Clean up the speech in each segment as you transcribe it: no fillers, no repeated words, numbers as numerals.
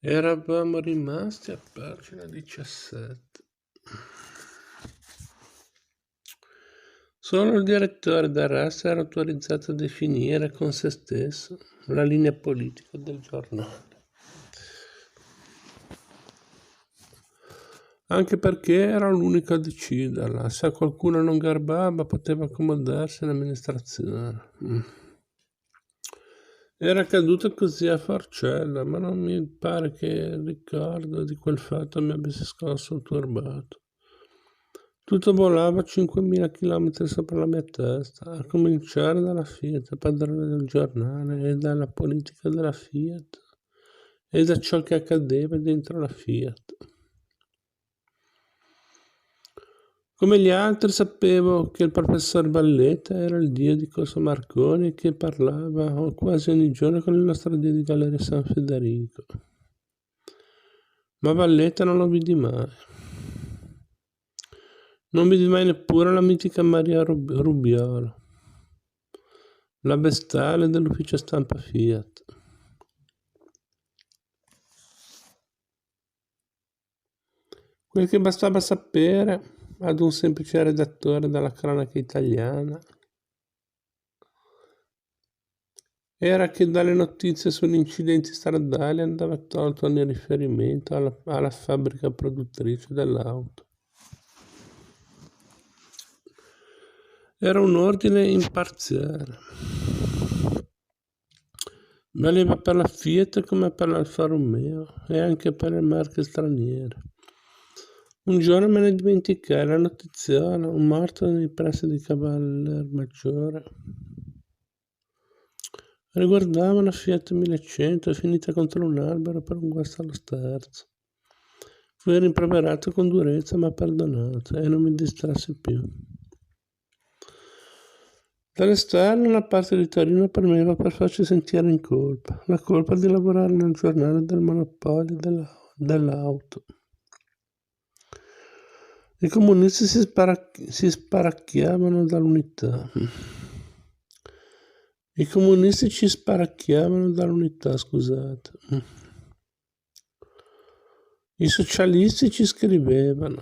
Eravamo rimasti a pagina 17. Solo il direttore d'arresto era autorizzato a definire con se stesso la linea politica del giornale. Anche perché era l'unico a deciderla. Se qualcuno non garbava, poteva accomodarsi all'amministrazione. Era accaduto così a Forcella, ma non mi pare che il ricordo di quel fatto mi avesse scosso turbato. Tutto volava a 5.000 chilometri sopra la mia testa, a cominciare dalla Fiat, padrone del giornale, e dalla politica della Fiat, e da ciò che accadeva dentro la Fiat. Come gli altri sapevo che il professor Valletta era il dio di Corso Marconi, che parlava quasi ogni giorno con il nostro dio di Galleria San Federico. Ma Valletta non lo vidi mai. Non vidi mai neppure la mitica Maria Rubiolo, la bestale dell'ufficio stampa Fiat. Quel che bastava sapere ad un semplice redattore della cronaca italiana era che dalle notizie sugli incidenti stradali andava tolto ogni riferimento alla fabbrica produttrice dell'auto. Era un ordine imparziale. Valeva per la Fiat come per l'Alfa Romeo e anche per le marche straniere. Un giorno me ne dimenticai la notiziola, un morto nei pressi di Cavallermaggiore. Riguardava una Fiat 1100 finita contro un albero per un guasto allo sterzo. Fui rimproverato con durezza ma perdonato e non mi distrasse più. Dall'esterno una parte di Torino premeva per farci sentire in colpa, la colpa di lavorare nel giornale del monopolio dell'auto. I comunisti si sparacchiavano dall'unità. I comunisti ci sparacchiavano dall'unità, scusate. I socialisti ci scrivevano.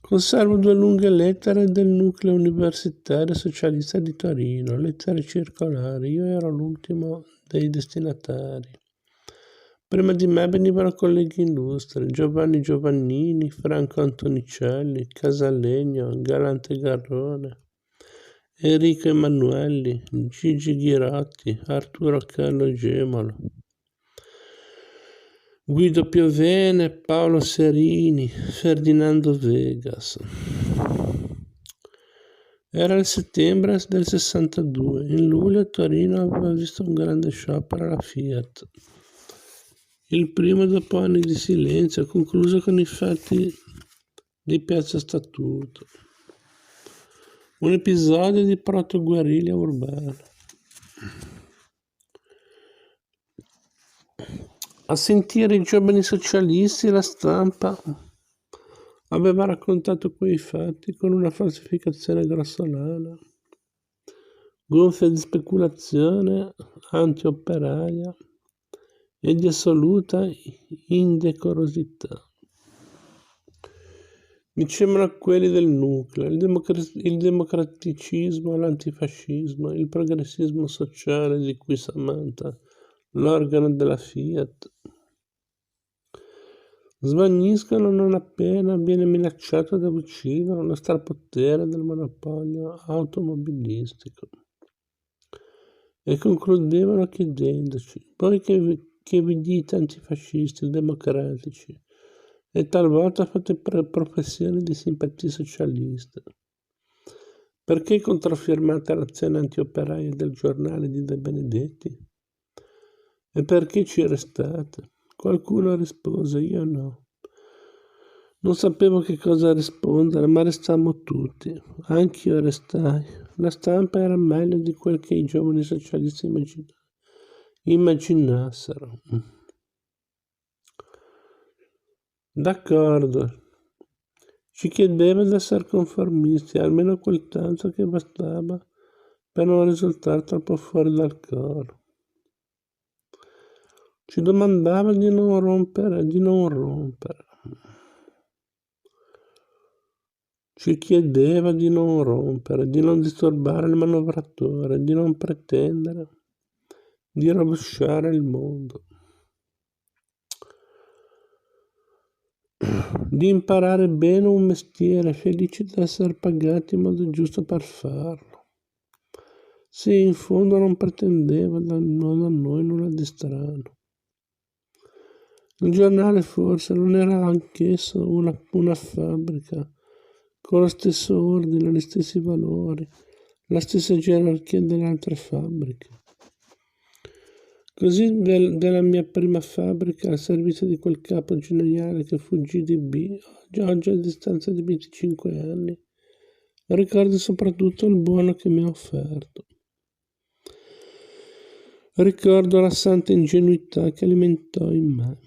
Conservo 2 lunghe lettere del nucleo universitario socialista di Torino, lettere circolari. Io ero l'ultimo dei destinatari. Prima di me venivano colleghi illustri, Giovanni Giovannini, Franco Antonicelli, Casalegno, Galante Garrone, Enrico Emanuelli, Gigi Ghirotti, Arturo Carlo Gemolo, Guido Piovene, Paolo Serini, Ferdinando Vegas. Era il settembre del 62. In luglio a Torino aveva visto un grande sciopero alla Fiat. Il primo dopo anni di silenzio, concluso con i fatti di Piazza Statuto. Un episodio di proto-guerriglia urbana. A sentire i giovani socialisti, la stampa aveva raccontato quei fatti con una falsificazione grossolana, gonfia di speculazione anti-operaia e di assoluta indecorosità. Dicevano quelli del nucleo, il democraticismo, l'antifascismo, il progressismo sociale di cui Samantha, l'organo della Fiat, svaniscono non appena viene minacciato da uccidere lo strapotere del monopolio automobilistico. E concludevano chiedendoci, voi che vi dite antifascisti, democratici, e talvolta fate professioni di simpatia socialista, perché controfirmate l'azione antioperaia del giornale di De Benedetti? E perché ci arrestate? Qualcuno rispose, io no. Non sapevo che cosa rispondere, ma restammo tutti. Anch'io restai. La stampa era meglio di quel che i giovani socialisti immaginassero. D'accordo. Ci chiedeva di essere conformisti, almeno quel tanto che bastava per non risultare troppo fuori dal coro. Ci domandava di non rompere. Ci chiedeva di non rompere, di non disturbare il manovratore, di non pretendere di rovesciare il mondo, di imparare bene un mestiere, felici di essere pagati in modo giusto per farlo. Sì, in fondo non pretendeva da noi nulla di strano. Il giornale forse non era anch'esso una fabbrica, con lo stesso ordine, gli stessi valori, la stessa gerarchia delle altre fabbriche. Così della mia prima fabbrica al servizio di quel capo geniale che fu GDB, oggi a distanza di 25 anni, ricordo soprattutto il buono che mi ha offerto. Ricordo la santa ingenuità che alimentò in me.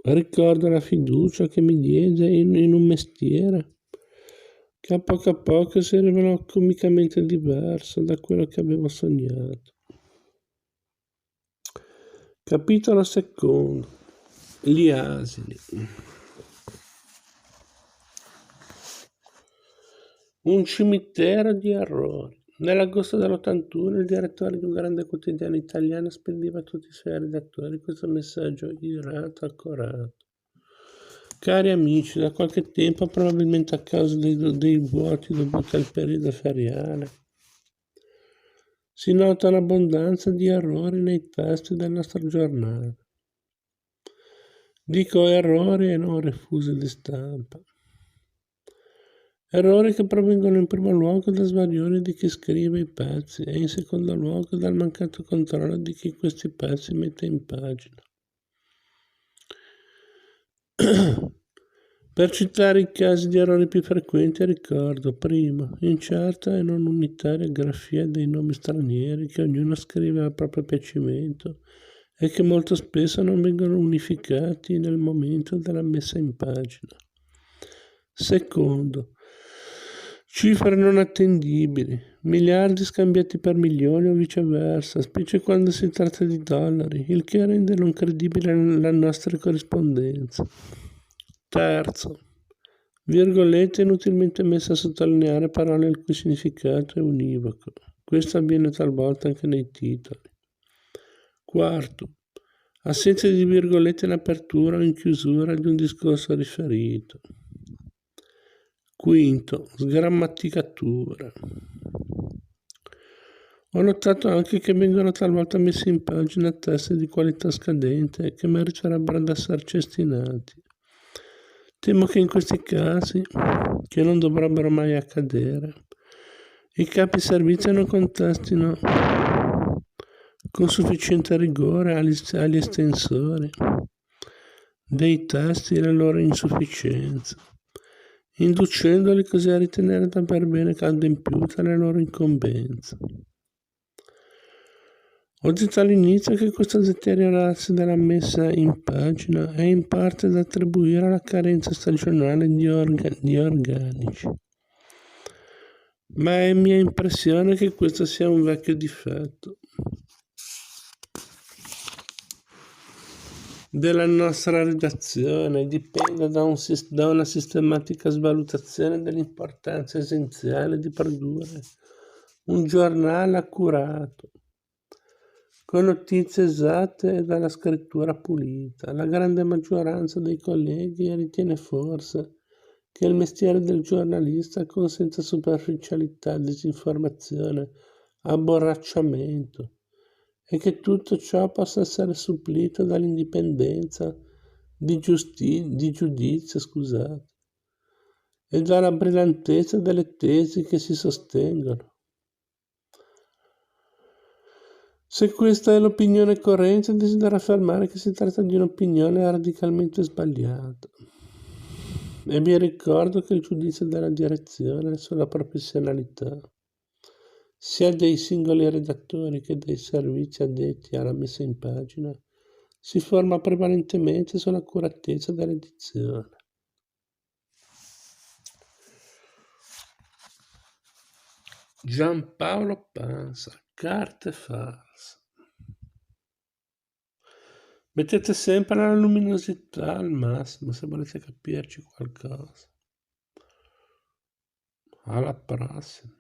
Ricordo la fiducia che mi diede in un mestiere che a poco si rivelò comicamente diverso da quello che avevo sognato. Capitolo secondo. Gli asini. Un cimitero di errori. Nell'agosto dell'81 il direttore di un grande quotidiano italiano spediva a tutti i suoi redattori questo messaggio irato, accorato. Cari amici, da qualche tempo, probabilmente a causa dei vuoti dovuti al periodo feriale, si nota un'abbondanza di errori nei testi del nostro giornale. Dico errori e non refusi di stampa. Errori che provengono in primo luogo da sbaglioni di chi scrive i pezzi e in secondo luogo dal mancato controllo di chi questi pezzi mette in pagina. Per citare i casi di errori più frequenti ricordo, primo, incerta e non unitaria grafia dei nomi stranieri che ognuno scrive a proprio piacimento e che molto spesso non vengono unificati nel momento della messa in pagina. Secondo, cifre non attendibili, miliardi scambiati per milioni o viceversa, specie quando si tratta di dollari, il che rende non credibile la nostra corrispondenza. Terzo, virgolette inutilmente messe a sottolineare parole il cui significato è univoco. Questo avviene talvolta anche nei titoli. Quarto, assenza di virgolette in apertura o in chiusura di un discorso riferito. Quinto, sgrammaticatura. Ho notato anche che vengono talvolta messi in pagina testi di qualità scadente che meriterebbero ad essere cestinati. Temo che in questi casi, che non dovrebbero mai accadere, i capi servizio non contestino con sufficiente rigore agli estensori dei testi e le loro insufficienze, inducendoli così a ritenere davvero bene adempiute le loro incombenze. Ho detto all'inizio che questo deteriorarsi della messa in pagina è in parte da attribuire alla carenza stagionale di organici, ma è mia impressione che questo sia un vecchio difetto della nostra redazione, dipende da una sistematica svalutazione dell'importanza essenziale di produrre un giornale accurato, con notizie esatte e dalla scrittura pulita. La grande maggioranza dei colleghi ritiene forse che il mestiere del giornalista consenta superficialità, disinformazione, abborracciamento e che tutto ciò possa essere supplito dall'indipendenza di giudizio, e dalla brillantezza delle tesi che si sostengono. Se questa è l'opinione corrente, desidero affermare che si tratta di un'opinione radicalmente sbagliata. E vi ricordo che il giudizio della direzione sulla professionalità, sia dei singoli redattori che dei servizi addetti alla messa in pagina, si forma prevalentemente sull'accuratezza dell'edizione. Giampaolo Pansa, carte false. Mettete sempre la luminosità al massimo se volete capirci qualcosa. Alla prossima.